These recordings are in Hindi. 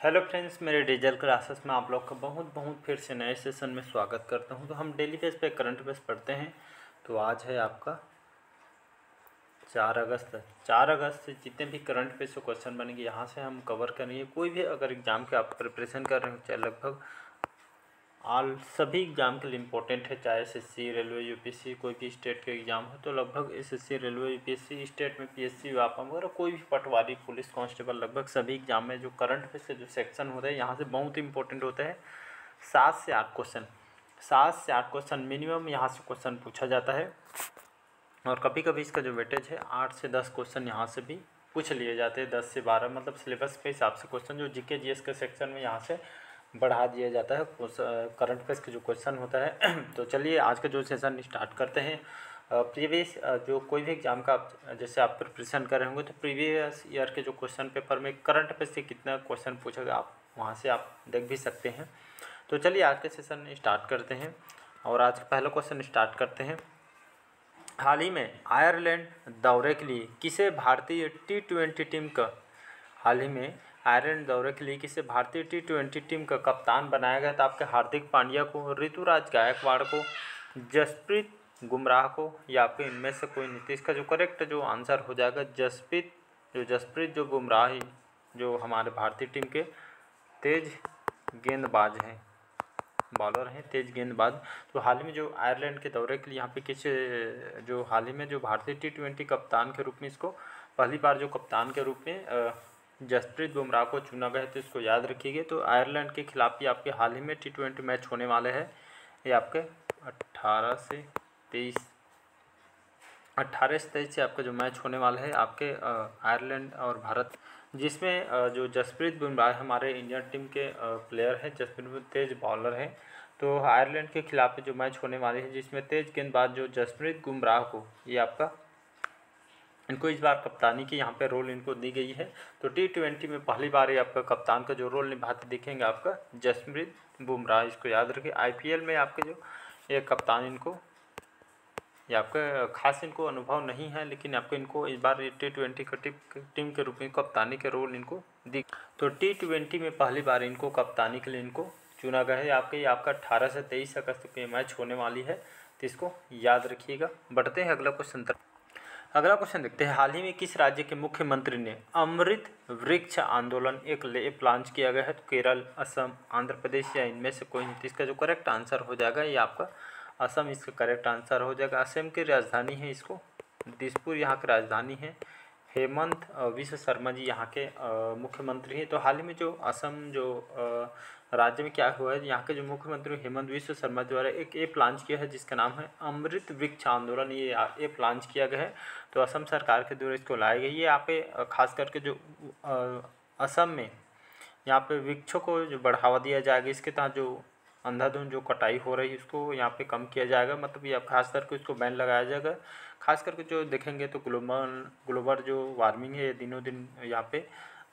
हेलो फ्रेंड्स, मेरे डिजिटल क्लासेस में आप लोग का बहुत फिर से नए सेशन में स्वागत करता हूं। तो हम डेली बेस पे करंट अफेयर्स पढ़ते हैं। तो आज है आपका 4 अगस्त से जितने भी करंट अफेयर्स से क्वेश्चन बनेंगे यहाँ से हम कवर करेंगे। कोई भी अगर एग्ज़ाम के आप प्रिपरेशन कर रहे हो, चाहे लगभग सभी एग्ज़ाम के लिए इम्पोर्टेंट है, चाहे एसएससी, रेलवे, यूपीएससी, कोई भी स्टेट के एग्ज़ाम हो। तो लगभग एसएससी, रेलवे, यूपीएससी, स्टेट में पीएससी, व्यापम वगैरह कोई भी पटवारी, पुलिस कांस्टेबल, लगभग सभी एग्ज़ाम में जो करंट अफेयर्स से जो सेक्शन होता है यहाँ से बहुत इंपॉर्टेंट होता है। 7 से 8 क्वेश्चन मिनिमम यहाँ से क्वेश्चन पूछा जाता है। और कभी कभी इसका जो वेटेज है 8 से 10 क्वेश्चन यहाँ से भी पूछ लिए जाते हैं। 10 से 12 मतलब सिलेबस के हिसाब से क्वेश्चन जो जीके जीएस के सेक्शन में यहाँ से बढ़ा दिया जाता है करंट अफेयर्स के जो क्वेश्चन होता है। तो चलिए आज का जो सेशन स्टार्ट करते हैं। प्रीवियस जो कोई भी एग्ज़ाम का जैसे आप प्रिपरेशन कर रहे होंगे तो प्रीवियस ईयर के जो क्वेश्चन पेपर में करंट अफेयर्स से कितना क्वेश्चन पूछेगा आप वहाँ से आप देख भी सकते हैं। तो चलिए आज के सेशन स्टार्ट करते हैं और आज का पहला क्वेश्चन स्टार्ट करते हैं। हाल ही में आयरलैंड दौरे के लिए किसे भारतीय T20 टीम का भारतीय T20 टीम का कप्तान बनाया गया था? आपके हार्दिक पांड्या को, ऋतुराज गायकवाड़ को, जसप्रीत बुमराह को या आपके इनमें से कोई नहीं? तो इसका जो करेक्ट जो आंसर हो जाएगा जसप्रीत बुमराह जो हमारे भारतीय टीम के तेज गेंदबाज हैं, बॉलर हैं, तेज गेंदबाज। तो हाल ही में जो आयरलैंड के दौरे के लिए यहाँ पे जो हाल ही में जो भारतीय T20 कप्तान के रूप में इसको पहली बार जो कप्तान के रूप में जसप्रीत बुमराह को चुना गया है, तो इसको याद रखिएगा। तो आयरलैंड के खिलाफ भी आपके हाल ही में T20 मैच होने वाले हैं। ये आपके 18 से 23 से आपका जो मैच होने वाला है आपके आयरलैंड और भारत, जिसमें जो जसप्रीत बुमराह हमारे इंडियन टीम के प्लेयर हैं। जसप्रीत तेज बॉलर हैं। तो आयरलैंड के खिलाफ जो मैच होने वाले हैं जिसमें तेज गेंदबाज जो जसप्रीत बुमराह को ये आपका इनको इस बार कप्तानी की यहाँ पे रोल इनको दी गई है। तो T20 में पहली बार ये आपका कप्तान का जो रोल निभाते दिखेंगे आपका जसप्रीत बुमराह। इसको याद रखिए। IPL में आपके जो ये कप्तान इनको ये आपका खास इनको अनुभव नहीं है, लेकिन आपको इनको इस बार T20 का टीम के रूप में कप्तानी के रोल इनको दी। तो T20 में पहली बार इनको कप्तानी के लिए इनको चुना गया है। ये आपका 18 से 23 अगस्त को मैच होने वाली है, तो इसको याद रखिएगा। बढ़ते हैं अगला अगला क्वेश्चन देखते हैं। हाल ही में किस राज्य के मुख्यमंत्री ने अमृत वृक्ष आंदोलन एक लॉन्च किया गया है? तो केरल, असम, आंध्र प्रदेश या इनमें से कोई नहीं? तो इसका जो करेक्ट आंसर हो जाएगा ये आपका असम इसका करेक्ट आंसर हो जाएगा। असम की राजधानी है इसको दिसपुर यहाँ की राजधानी है। हेमंत विश्व शर्मा जी यहाँ के मुख्यमंत्री हैं। तो हाल ही में जो असम जो राज्य में क्या हुआ है, यहाँ के जो मुख्यमंत्री हेमंत विश्व शर्मा द्वारा एक ऐप लॉन्च किया है जिसका नाम है अमृत वृक्ष आंदोलन। ये ऐप लॉन्च किया गया है। तो असम सरकार के द्वारा इसको लाया गया। ये यहाँ पे खास करके जो असम में यहाँ पे वृक्षों को जो बढ़ावा दिया जाएगा, इसके तहत जो अंधाधुंध जो कटाई हो रही है उसको यहाँ पे कम किया जाएगा। मतलब ये खास करके इसको बैन लगाया जाएगा। खास करके जो देखेंगे तो ग्लोबल जो वार्मिंग है ये दिनों दिन यहाँ पे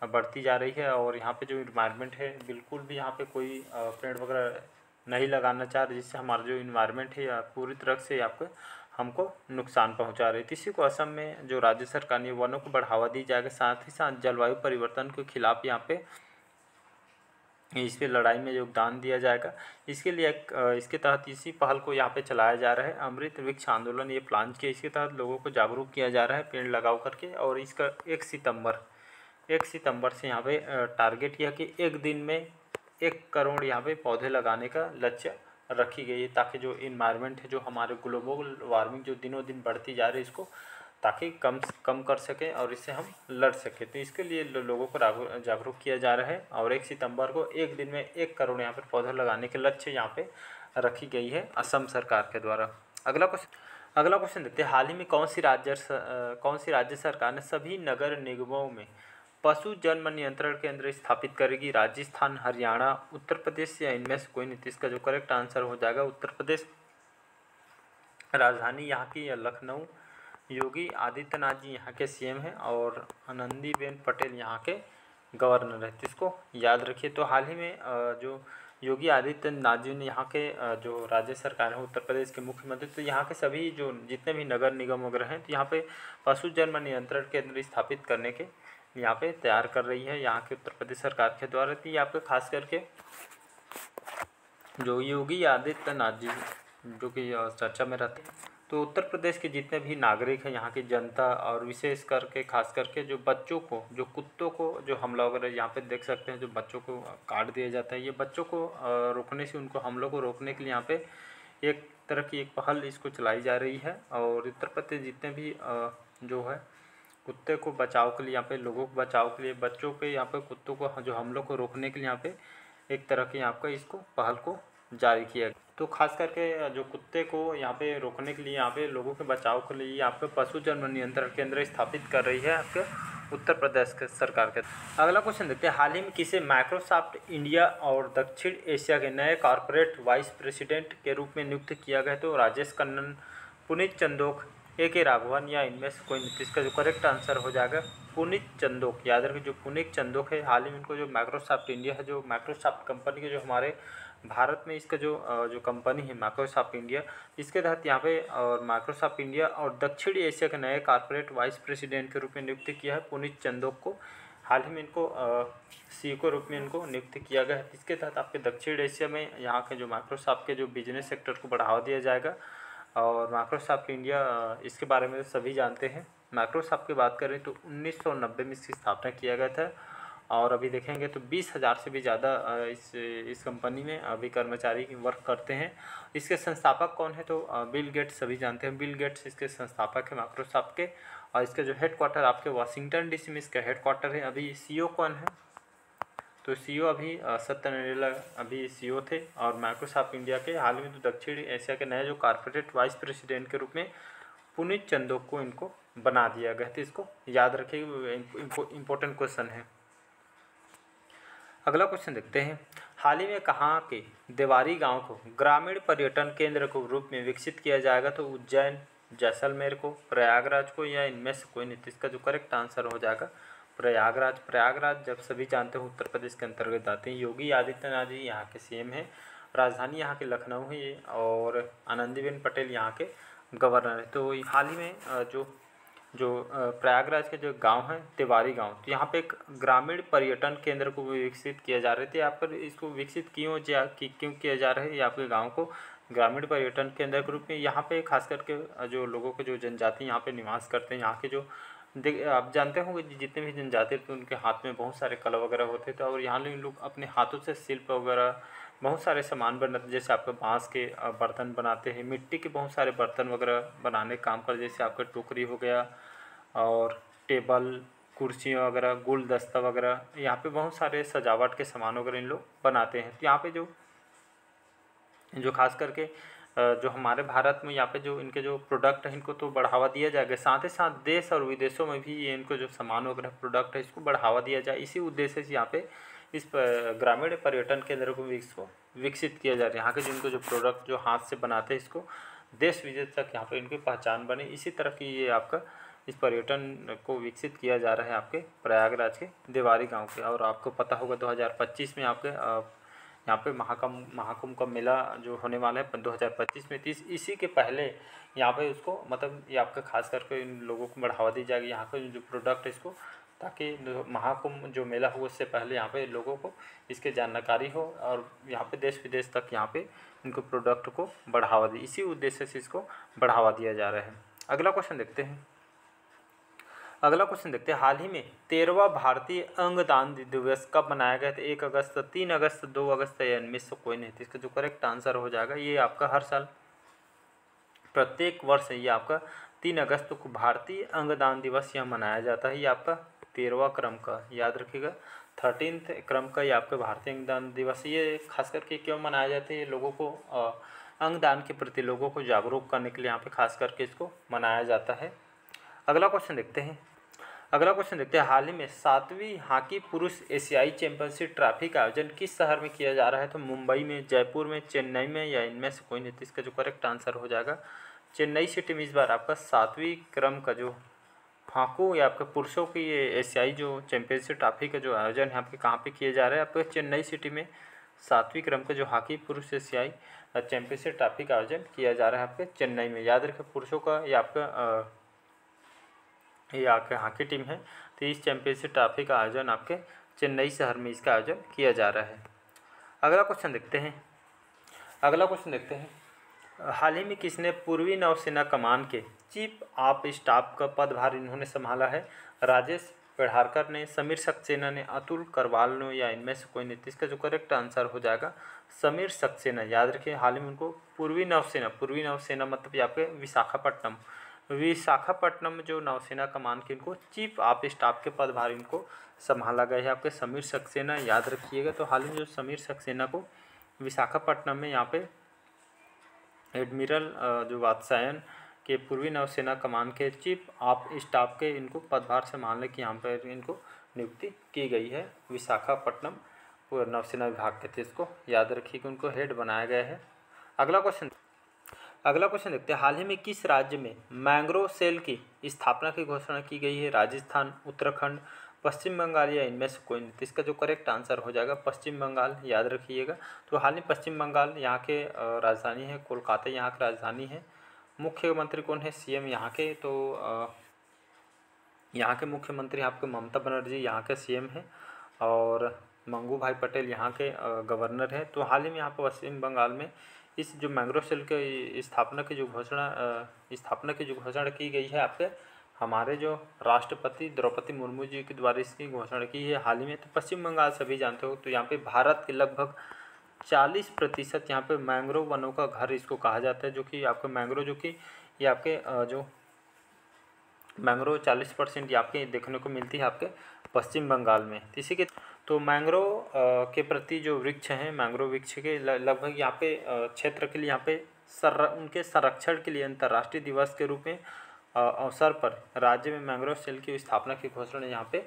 बढ़ती जा रही है। और यहाँ पे जो इन्वायरमेंट है बिल्कुल भी यहाँ पे कोई पेड़ वगैरह नहीं लगाना चाह रहे, जिससे हमारा जो इन्वायरमेंट है पूरी तरह से आपको हमको नुकसान पहुँचा रही है। इसी को असम में जो राज्य सरकार ने वनों को बढ़ावा दी जाएगा, साथ ही साथ जलवायु परिवर्तन के खिलाफ यहाँ पे इस पे लड़ाई में योगदान दिया जाएगा। इसके लिए इसके तहत इसी पहल को यहाँ पे चलाया जा रहा है। अमृत वृक्ष आंदोलन ये प्लान किया, इसके तहत लोगों को जागरूक किया जा रहा है पेड़ लगाओ करके। और इसका 1 सितंबर से यहाँ पे टारगेट किया कि एक दिन में 1 करोड़ यहाँ पे पौधे लगाने का लक्ष्य रखी गई है, ताकि जो इन्वायरमेंट है जो हमारे ग्लोबल वार्मिंग जो दिनों दिन बढ़ती जा रही है इसको ताकि कम कर सकें और इससे हम लड़ सकें। तो इसके लिए लोगों को जागरूक किया जा रहा है। और 1 सितंबर को एक दिन में 1 करोड़ यहाँ पर पौधा लगाने के लक्ष्य यहाँ पे रखी गई है असम सरकार के द्वारा। अगला क्वेश्चन देखते हैं। हाल ही में कौन सी राज्य सरकार ने सभी नगर निगमों में पशु जन्म नियंत्रण केंद्र स्थापित करेगी? राजस्थान, हरियाणा, उत्तर प्रदेश या इनमें से कोई नहीं? इसका जो करेक्ट आंसर हो जाएगा उत्तर प्रदेश। राजधानी यहाँ की लखनऊ। योगी आदित्यनाथ जी यहाँ के सीएम हैं और आनंदीबेन पटेल यहाँ के गवर्नर हैं। तो इसको याद रखिए। तो हाल ही में जो योगी आदित्यनाथ जी ने यहाँ के जो राज्य सरकार है उत्तर प्रदेश के मुख्यमंत्री, तो यहाँ के सभी जो जितने भी नगर निगम वगैरह हैं तो यहाँ पे पशु जन्म नियंत्रण केंद्र स्थापित करने के यहाँ पे तैयार कर रही है यहाँ के उत्तर प्रदेश सरकार के द्वारा। थी आपके खास करके जो योगी आदित्यनाथ जी जो कि चर्चा में रहते हैं, तो उत्तर प्रदेश के जितने भी नागरिक हैं, यहाँ की जनता, और विशेष करके खास करके जो बच्चों को, जो कुत्तों को जो हमला वगैरह यहाँ पे देख सकते हैं, जो बच्चों को काट दिया जाता है, ये बच्चों को रोकने से, उनको हमलों को रोकने के लिए यहाँ पे एक तरह की एक पहल इसको चलाई जा रही है। और उत्तर प्रदेश जितने भी जो है कुत्ते को बचाव के लिए, यहाँ पे लोगों को बचाव के लिए, बच्चों के यहाँ पे कुत्तों को जो हमलों को रोकने के लिए यहाँ पे एक तरह के यहाँ पे इसको पहल को जारी किया गया। तो खास करके जो कुत्ते को यहाँ पे रोकने के लिए, यहाँ पे लोगों के बचाव के लिए यहाँ पे पशु जन्म नियंत्रण केंद्र स्थापित कर रही है आपके उत्तर प्रदेश के सरकार के। अगला क्वेश्चन देखते हैं, हाल ही में किसे माइक्रोसॉफ्ट इंडिया और दक्षिण एशिया के नए कॉर्पोरेट वाइस प्रेसिडेंट के रूप में नियुक्त किया गया? तो राजेश कन्नन, पुनीत चंदोक, के राघवन, या इनमें से कोई नहीं? इसका जो करेक्ट आंसर हो जाएगा पुनीत चंदोक। याद रखिए, जो पुनीत चंदोक है, हाल ही में इनको जो माइक्रोसॉफ्ट इंडिया है, जो माइक्रोसॉफ्ट कंपनी के जो हमारे भारत में इसका जो कंपनी है माइक्रोसॉफ्ट इंडिया, इसके तहत यहाँ पे और माइक्रोसॉफ्ट इंडिया और दक्षिण एशिया के नए कॉर्पोरेट वाइस प्रेसिडेंट के रूप में नियुक्त किया है पुनीत चंदोक को। हाल ही में इनको CEO के रूप में इनको नियुक्त किया गया है। इसके तहत आपके दक्षिण एशिया में यहाँ के जो माइक्रोसॉफ्ट के जो बिजनेस सेक्टर को बढ़ावा दिया जाएगा। और माइक्रोसॉफ्ट इंडिया, इसके बारे में सभी जानते हैं। माइक्रोसॉफ्ट की बात करें तो 1990 में इसकी स्थापना किया गया था, और अभी देखेंगे तो 20,000 से भी ज़्यादा इस कंपनी में अभी कर्मचारी वर्क करते हैं। इसके संस्थापक कौन है? तो बिल गेट्स, सभी जानते हैं, बिल गेट्स इसके संस्थापक हैं माइक्रोसॉफ्ट के। और इसका जो हेडक्वार्टर आपके वाशिंगटन DC में इसका हेडक्वार्टर है। अभी CEO कौन है? तो CEO अभी सत्य नाडेला अभी CEO थे। और माइक्रोसॉफ्ट इंडिया के हाल में तो दक्षिण एशिया के नए जो कॉर्पोरेट वाइस प्रेसिडेंट के रूप में पुनीत चंदोक को इनको बना दिया गया था। इसको याद रखिए, इम्पोर्टेंट क्वेश्चन है। अगला क्वेश्चन देखते हैं, हाल ही में कहाँ के देवारी गांव को ग्रामीण पर्यटन केंद्र के रूप में विकसित किया जाएगा? तो उज्जैन, जैसलमेर को, प्रयागराज को, या इनमें से कोई नहीं? इसका जो करेक्ट आंसर हो जाएगा प्रयागराज। प्रयागराज जब सभी जानते हो उत्तर प्रदेश के अंतर्गत आते हैं। योगी आदित्यनाथ जी यहाँ के CM हैं। राजधानी यहाँ की लखनऊ है, और आनंदीबेन पटेल यहाँ के गवर्नर है। तो हाल ही में जो प्रयागराज के जो गांव है तिवारी गांव, तो यहाँ पे एक ग्रामीण पर्यटन केंद्र को विकसित किया जा रहे थे। यहाँ पर इसको विकसित क्यों किया जा रहा है? ये आपके गांव को ग्रामीण पर्यटन केंद्र के रूप में, यहाँ पे खास करके जो लोगों के जो जनजाति यहाँ पे निवास करते हैं, यहाँ के जो आप जानते होंगे जितने भी जनजाति थे उनके हाथ में बहुत सारे कला वगैरह होते थे, और यहाँ लोग अपने हाथों से शिल्प वगैरह बहुत सारे सामान बनाते, जैसे आपके बांस के बर्तन बनाते हैं, मिट्टी के बहुत सारे बर्तन वगैरह बनाने का काम कर, जैसे आपका टोकरी हो गया, और टेबल, कुर्सियाँ वगैरह, गुलदस्ता वगैरह, यहाँ पे बहुत सारे सजावट के सामान वगैरह इन लोग बनाते हैं। तो यहाँ पे जो खास करके जो हमारे भारत में यहाँ पे जो इनके जो प्रोडक्ट है इनको तो बढ़ावा दिया जाएगा, साथ ही साथ देश और विदेशों में भी ये इनको जो सामान वगैरह प्रोडक्ट है इसको बढ़ावा दिया जाए। इसी उद्देश्य से यहाँ पे इस ग्रामीण पर्यटन केंद्र को विकसित किया जा रहा है। यहाँ के जिनको जो प्रोडक्ट जो हाथ से बनाते हैं इसको देश विदेश तक यहाँ पे इनकी पहचान बने, इसी तरह की ये आपका इस पर्यटन को विकसित किया जा रहा है आपके प्रयागराज के देवारी गांव के। और आपको पता होगा 2025 में आपके यहाँ पे महाकुंभ का मेला जो होने वाला है 2025 में, इसी के पहले यहाँ पे उसको मतलब ये आपका खास करके इन लोगों को बढ़ावा दी जाएगी यहाँ पे जो प्रोडक्ट है इसको, ताकि महाकुंभ जो मेला हो उससे पहले यहाँ पे लोगों को इसके जानकारी हो, और यहाँ पे देश विदेश तक यहाँ पे इनको प्रोडक्ट को बढ़ावा दी, इसी उद्देश्य से इसको बढ़ावा दिया जा रहा है। अगला क्वेश्चन देखते हैं, हाल ही में 13वां भारतीय अंगदान दिवस कब मनाया गया था? 1 अगस्त, 3 अगस्त, 2 अगस्त, या इनमें से कोई नहीं? इसका जो करेक्ट आंसर हो जाएगा, ये आपका हर साल प्रत्येक वर्ष ये आपका 3 अगस्त को भारतीय अंगदान दिवस यह मनाया जाता है। ये आपका 13वां क्रम का, याद रखिएगा 13th क्रम का ये आपका भारतीय अंगदान दिवस। ये खास करके क्यों मनाया जाता है? ये लोगों को अंगदान के प्रति लोगों को जागरूक करने के लिए यहाँ पे खास करके इसको मनाया जाता है। अगला क्वेश्चन देखते हैं, हाल ही में 7वीं हॉकी पुरुष एशियाई चैंपियनशिप ट्रॉफी का आयोजन किस शहर में किया जा रहा है? तो मुंबई में, जयपुर में, चेन्नई में, या इनमें से कोई नहीं? इसका जो करेक्ट आंसर हो जाएगा चेन्नई सिटी में इस बार आपका 7वीं क्रम का जो हॉकी या आपके पुरुषों की ये एशियाई जो चैंपियनशिप ट्रॉफी का जो आयोजन है आपके कहाँ पे किया जा रहा है? आपके चेन्नई सिटी में 7वीं क्रम का जो हॉकी पुरुष एशियाई चैंपियनशिप ट्रॉफी का आयोजन किया जा रहा है आपके चेन्नई में। याद रखें पुरुषों का ये आपका ये आपके हॉकी टीम है। तो इस चैंपियनशिप ट्रॉफी का आयोजन आपके चेन्नई शहर में इसका आयोजन किया जा रहा है। अगला क्वेश्चन देखते हैं। हाल ही में किसने पूर्वी नौसेना कमान के चीफ ऑफ स्टाफ का पदभार इन्होंने संभाला है? राजेश पेड़ारकर ने, समीर सक्सेना ने, अतुल करवाल ने, या इनमें से कोई नहीं? इसका जो करेक्ट आंसर हो जाएगा समीर सक्सेना। याद रखिए, हाल ही में उनको पूर्वी नौसेना मतलब यहाँ पे विशाखापट्टनम में जो नौसेना कमान के इनको चीफ ऑफ स्टाफ के पदभार इनको संभाला गया है आपके समीर सक्सेना। याद रखिएगा। तो हाल ही में जो समीर सक्सेना को विशाखापट्टनम में यहाँ पे एडमिरल जो वात्स्यायन के पूर्वी नौसेना कमान के चीफ ऑफ स्टाफ के इनको पदभार संभालने की यहाँ पर इनको नियुक्ति की गई है। विशाखापट्टनम नौसेना विभाग के थे, इसको याद रखिए कि उनको हेड बनाया गया है। अगला क्वेश्चन देखते हैं। हाल ही में किस राज्य में मैंग्रोव सेल की स्थापना की घोषणा की गई है? राजस्थान, उत्तराखंड, पश्चिम बंगाल, या इनमें से कोई नहीं? इसका जो करेक्ट आंसर हो जाएगा पश्चिम बंगाल। याद रखिएगा। तो हाल ही पश्चिम बंगाल यहाँ के राजधानी है कोलकाता, यहाँ की राजधानी है। मुख्यमंत्री कौन है? सीएम यहाँ के। तो यहाँ के मुख्यमंत्री आपके ममता बनर्जी यहाँ के सीएम हैं, और मंगू भाई पटेल यहाँ के गवर्नर हैं। तो हाल ही में यहाँ पर पश्चिम बंगाल में इस जो मैंग्रोव सेल के स्थापना की जो घोषणा की गई है आपके हमारे जो राष्ट्रपति द्रौपदी मुर्मू जी के द्वारा इसकी घोषणा की है हाल ही में। तो पश्चिम बंगाल सभी जानते हो, तो यहाँ पे भारत के लगभग 40% यहाँ पे मैंग्रोव वनों का घर इसको कहा जाता है, जो कि आपके मैंग्रोव जो कि ये आपके जो मैंग्रोव 40% आपके देखने को मिलती है आपके पश्चिम बंगाल में। इसी के तो मैंग्रोव के प्रति जो वृक्ष हैं, मैंग्रोव वृक्ष के लगभग यहाँ पे क्षेत्र के लिए यहाँ पे उनके संरक्षण के लिए अंतर्राष्ट्रीय दिवस के रूप में अवसर पर राज्य में मैंग्रोव सेल की स्थापना की घोषणा यहाँ पे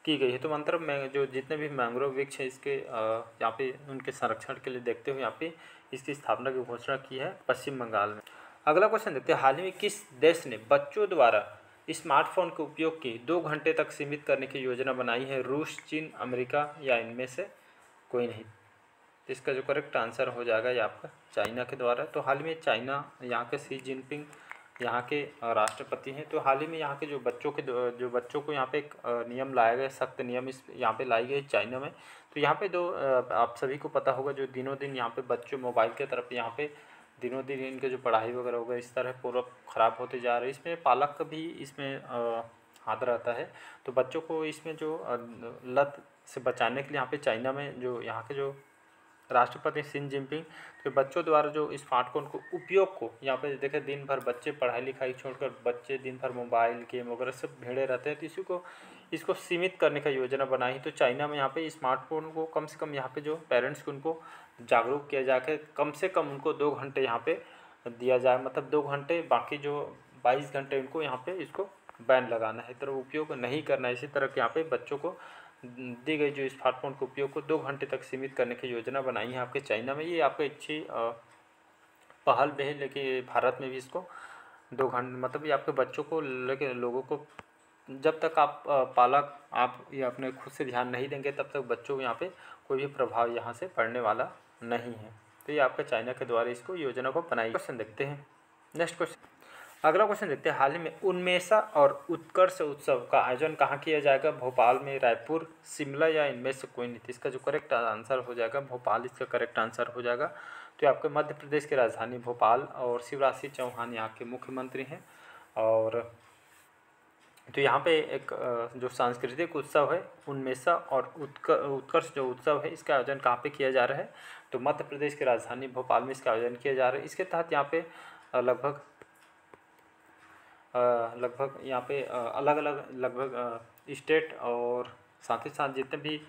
की गई है। तो मतलब मैं जो जितने भी मैंग्रोव वृक्ष है इसके यहाँ पे उनके संरक्षण के लिए देखते हुए यहाँ पे इसकी स्थापना की घोषणा की है पश्चिम बंगाल में। अगला क्वेश्चन देखते हैं। हाल ही में किस देश ने बच्चों द्वारा स्मार्टफोन के उपयोग की 2 घंटे तक सीमित करने की योजना बनाई है? रूस, चीन, अमेरिका, या इनमें से कोई नहीं? तो इसका जो करेक्ट आंसर हो जाएगा ये आपका चाइना के द्वारा। तो हाल ही में चाइना यहाँ के शी जिनपिंग यहाँ के राष्ट्रपति हैं। तो हाल ही में यहाँ के जो बच्चों को यहाँ पे एक नियम लाया गया, सख्त नियम इस यहाँ पे लाई गई चाइना में। तो यहाँ पे आप सभी को पता होगा जो दिनों दिन यहाँ पे बच्चों मोबाइल की तरफ यहाँ पे दिनों दिन इनके जो पढ़ाई वगैरह होगा इस तरह पूरा ख़राब होते जा रहे हैं। इसमें पालक का भी इसमें हाथ रहता है। तो बच्चों को इसमें जो लत से बचाने के लिए यहाँ पे चाइना में जो यहाँ के जो राष्ट्रपति शी जिनपिंग तो बच्चों द्वारा जो स्मार्टफोन को उपयोग को यहाँ पे देखें, दिन भर बच्चे पढ़ाई लिखाई छोड़कर बच्चे दिन भर मोबाइल गेम वगैरह सब भिड़े रहते हैं। तो इसको सीमित करने का योजना बनाई। तो चाइना में यहाँ पे स्मार्टफोन को कम से कम यहाँ पे जो पेरेंट्स को उनको जागरूक किया जाके कम से कम उनको 2 घंटे यहाँ पे दिया जाए, मतलब 2 घंटे, बाकी जो 22 घंटे उनको यहाँ पे इसको बैन लगाना है, तरह उपयोग नहीं करना है। इसी तरह के यहाँ पे बच्चों को दी गई जो स्मार्टफोन के उपयोग को 2 घंटे तक सीमित करने की योजना बनाई है आपके चाइना में। ये आपको अच्छी पहल भी है, लेकिन भारत में भी इसको 2 घंटे मतलब ये आपके बच्चों को लेके लोगों को जब तक आप पालक आप ये अपने खुद से ध्यान नहीं देंगे तब तक बच्चों को यहाँ पे कोई भी प्रभाव यहाँ से पड़ने वाला नहीं है। तो ये आपका चाइना के द्वारा इसको योजना को बनाई। क्वेश्चन देखते हैं। नेक्स्ट क्वेश्चन, अगला क्वेश्चन देखते हैं। हाल ही में उन्मेषा और उत्कर्ष उत्सव का आयोजन कहाँ किया जाएगा? भोपाल में, रायपुर, शिमला, या इनमें से कोई नहीं? इसका जो करेक्ट आंसर हो जाएगा भोपाल, इसका करेक्ट आंसर हो जाएगा। तो आपके मध्य प्रदेश की राजधानी भोपाल, और शिवराज सिंह चौहान यहाँ के मुख्यमंत्री हैं। और तो यहाँ पे एक जो सांस्कृतिक उत्सव है उन्मेषा और उत्कर्ष जो उत्सव है इसका आयोजन कहाँ पे किया जा रहा है? तो मध्य प्रदेश की राजधानी भोपाल में इसका आयोजन किया जा रहा है। इसके तहत यहाँ पे लगभग यहाँ पे अलग अलग स्टेट और साथ ही साथ जितने भी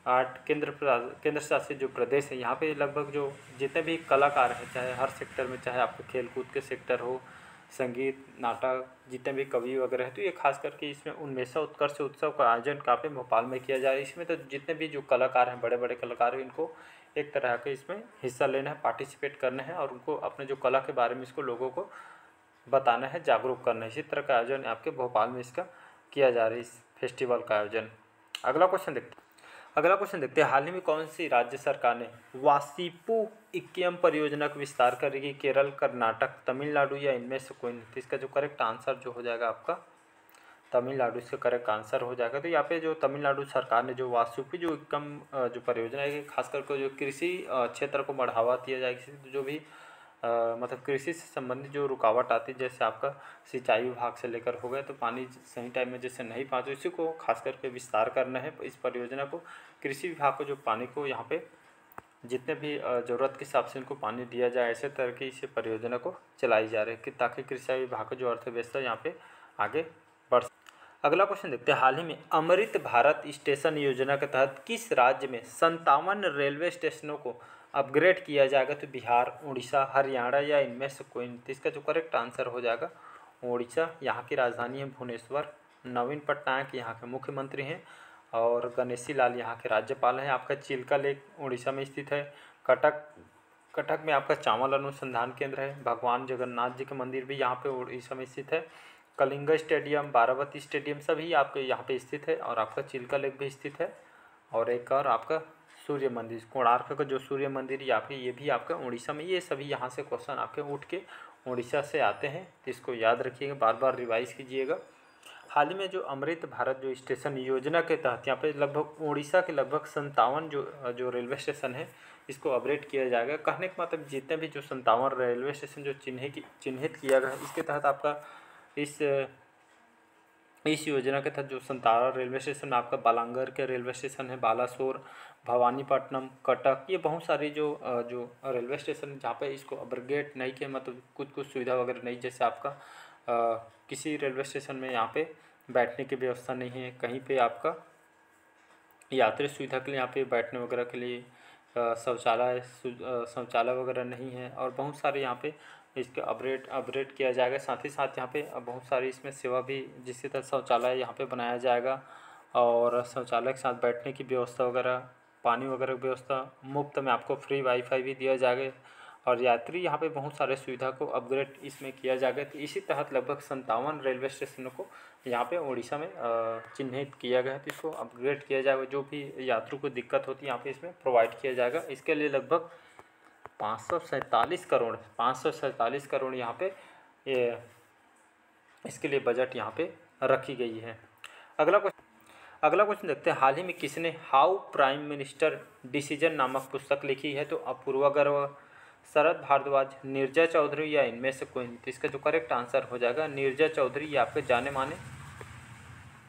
केंद्र शासित जो प्रदेश है यहाँ पे लगभग जो जितने भी कलाकार हैं, चाहे हर सेक्टर में, चाहे आपके खेल कूद के सेक्टर हो, संगीत, नाटक, जितने भी कवि वगैरह है, तो ये खास करके इसमें उन्मेषा उत्कर्ष उत्सव का आयोजन कहाँ पे भोपाल में किया जा रहा है। इसमें तो जितने भी जो कलाकार हैं, बड़े बड़े कलाकार हैं, इनको एक तरह के इसमें हिस्सा लेना है, पार्टिसिपेट करना है, और उनको अपने जो कला के बारे में इसको लोगों को बताना है, जागरूक करना है। इसी तरह का आयोजन आपके भोपाल में इसका किया जा रहा है, इस फेस्टिवल का आयोजन। अगला क्वेश्चन देखते हैं। हाल ही में कौन सी राज्य सरकार ने वासीपू इक्कियम परियोजना का विस्तार करेगी? केरल, कर्नाटक, तमिलनाडु, या इनमें से कोई नहीं? इसका जो करेक्ट आंसर जो हो जाएगा आपका तमिलनाडु इसका करेक्ट आंसर हो जाएगा। तो यहाँ पे जो तमिलनाडु सरकार ने जो वासुकी जो कम जो परियोजना है, खास करके जो कृषि क्षेत्र को बढ़ावा दिया जाएगा, जो भी मतलब कृषि से संबंधित जो रुकावट आती है, जैसे आपका सिंचाई विभाग से लेकर हो गया, तो पानी सही टाइम में जैसे नहीं पहुँचे, इसी को खास करके विस्तार करना है। इस परियोजना को कृषि विभाग को जो पानी को यहाँ पे जितने भी ज़रूरत के हिसाब से इनको पानी दिया जाए, ऐसे तरह की इस परियोजना को चलाई जा रही है कि ताकि कृषि विभाग का जो अर्थव्यवस्था यहाँ पे आगे बढ़। अगला क्वेश्चन देखते हैं, हाल ही में अमृत भारत स्टेशन योजना के तहत किस राज्य में 57 रेलवे स्टेशनों को अपग्रेड किया जाएगा? तो बिहार, उड़ीसा, हरियाणा या इनमें से कोई नहीं। तो इसका जो करेक्ट आंसर हो जाएगा उड़ीसा। यहाँ की राजधानी है भुवनेश्वर। नवीन पटनायक यहाँ के मुख्यमंत्री हैं और गणेशी लाल यहाँ के राज्यपाल हैं। आपका चिल्का लेक उड़ीसा में स्थित है। कटक में आपका चावल अनुसंधान केंद्र है। भगवान जगन्नाथ जी का मंदिर भी यहाँ पे उड़ीसा में स्थित है। कलिंग स्टेडियम, बारावती स्टेडियम सभी आपके यहाँ पे स्थित है और आपका चिल्का लेक भी स्थित है। और एक और आपका सूर्य मंदिर, कोणार्क का जो सूर्य मंदिर यहाँ पे, ये भी आपका उड़ीसा में। ये सभी यहाँ से क्वेश्चन आपके उठ के उड़ीसा से आते हैं, तो इसको याद रखिएगा, बार बार रिवाइज कीजिएगा। हाल ही में जो अमृत भारत जो स्टेशन योजना के तहत यहाँ पे लगभग उड़ीसा के लगभग 57 जो रेलवे स्टेशन है, इसको अपग्रेड किया जाएगा। कहने का मतलब जितने भी जो 57 रेलवे स्टेशन जो चिन्हित किया गया है, इसके तहत आपका इस योजना के तहत जो 57 रेलवे स्टेशन में आपका बालांगर के रेलवे स्टेशन है, बालासोर, भवानीपट्टनम, कटक, ये बहुत सारी जो रेलवे स्टेशन जहाँ पे इसको अपग्रेड नहीं किया, मतलब कुछ सुविधा वगैरह नहीं, जैसे आपका किसी रेलवे स्टेशन में यहाँ पे बैठने की व्यवस्था नहीं है, कहीं पे आपका यात्री सुविधा के लिए यहाँ पे बैठने वगैरह के लिए शौचालय वगैरह नहीं है, और बहुत सारे यहाँ पे इसके अपग्रेड किया जाएगा। साथ ही साथ यहाँ पे बहुत सारी इसमें सेवा भी, जिसके तहत शौचालय यहाँ पे बनाया जाएगा और शौचालय के साथ बैठने की व्यवस्था वगैरह, पानी वगैरह की व्यवस्था मुफ्त में, आपको फ्री वाईफाई भी दिया जाएगा और यात्री यहाँ पे बहुत सारे सुविधा को अपग्रेड इसमें किया जाएगा। तो इसी तहत लगभग 57 रेलवे स्टेशनों को यहाँ पे उड़ीसा में चिन्हित किया गया है, तो इसको अपग्रेड किया जाएगा। जो भी यात्रियों को दिक्कत होती है यहाँ पे इसमें प्रोवाइड किया जाएगा। इसके लिए लगभग 547 करोड़ यहाँ पे ये इसके लिए बजट यहाँ पे रखी गई है। अगला क्वेश्चन देखते हैं, हाल ही में किसने हाउ प्राइम मिनिस्टर डिसीजन नामक पुस्तक लिखी है? तो अपूर्वा गर्ग, शरद भारद्वाज, नीरजा चौधरी या इनमें से कोई नहीं। तो इसका जो करेक्ट आंसर हो जाएगा नीरजा चौधरी। ये आपके जाने माने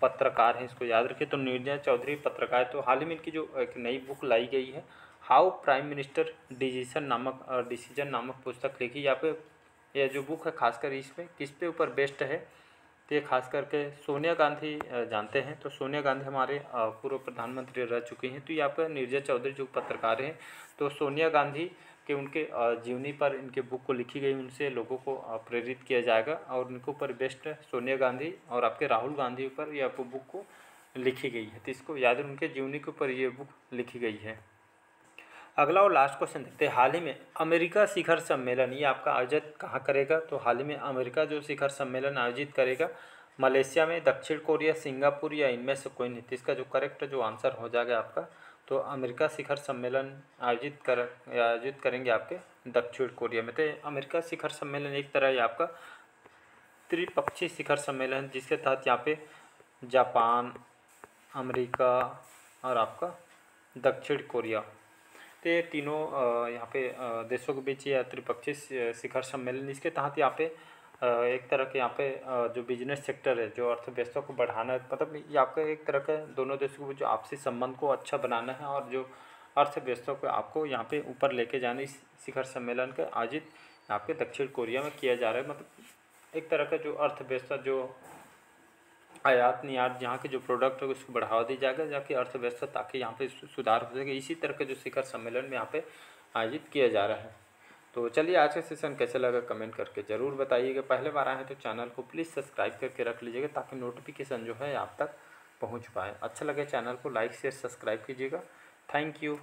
पत्रकार हैं, इसको याद रखिए। तो नीरजा चौधरी पत्रकार। तो हाल ही में इनकी जो एक नई बुक लाई गई है, हाउ प्राइम मिनिस्टर डिसीजन नामक पुस्तक लिखी। यहाँ पे यह जो बुक है खासकर इसमें किस पे ऊपर बेस्ड है, तो ये खास करके सोनिया गांधी जानते हैं। तो सोनिया गांधी हमारे पूर्व प्रधानमंत्री रह चुकी हैं। तो यहाँ पर नीरजा चौधरी जो पत्रकार हैं, तो सोनिया गांधी के उनके जीवनी पर इनके बुक को लिखी गई, उनसे लोगों को प्रेरित किया जाएगा और उनके ऊपर बेस्ड सोनिया गांधी और आपके राहुल गांधी ऊपर यह बुक को लिखी गई है। तो इसको याद, उनके जीवनी के ऊपर ये बुक लिखी गई है। अगला और लास्ट क्वेश्चन देखते हैं, हाल ही में अमेरिका शिखर सम्मेलन ये आपका आयोजित कहाँ करेगा? तो हाल ही में अमेरिका जो शिखर सम्मेलन आयोजित करेगा मलेशिया में, दक्षिण कोरिया, सिंगापुर या इनमें से कोई नहीं। इसका जो करेक्ट जो आंसर हो जाएगा आपका, तो अमेरिका शिखर सम्मेलन आयोजित करेंगे आपके दक्षिण कोरिया में। तो अमेरिका शिखर सम्मेलन एक तरह आपका त्रिपक्षीय शिखर सम्मेलन, जिसके तहत यहाँ पे जापान, अमेरिका और आपका दक्षिण कोरिया, तो ये तीनों यहाँ पे देशों के बीच या त्रिपक्षीय शिखर सम्मेलन, इसके तहत यहाँ पे एक तरह के यहाँ पे जो बिजनेस सेक्टर है, जो अर्थव्यवस्था को बढ़ाना है, मतलब ये आपका एक तरह का दोनों देशों के बीच जो आपसी संबंध को अच्छा बनाना है और जो अर्थव्यवस्था को आपको यहाँ पे ऊपर लेके जाना, इस शिखर सम्मेलन का आयोजित आपके दक्षिण कोरिया में किया जा रहा है। मतलब एक तरह का जो अर्थव्यवस्था, जो आयात निर्यात यहाँ के जो प्रोडक्ट है उसको बढ़ावा दी जाएगा, जाके अर्थव्यवस्था ताकि यहाँ पे सुधार हो सके। इसी तरह के जो शिखर सम्मेलन में यहाँ पे आयोजित किया जा रहा है। तो चलिए, आज का सेशन कैसा लगा कमेंट करके ज़रूर बताइएगा। पहले बार आए हैं तो चैनल को प्लीज़ सब्सक्राइब करके रख लीजिएगा, ताकि नोटिफिकेशन जो है आप तक पहुँच पाए। अच्छा लगे चैनल को लाइक शेयर सब्सक्राइब कीजिएगा। Thank you.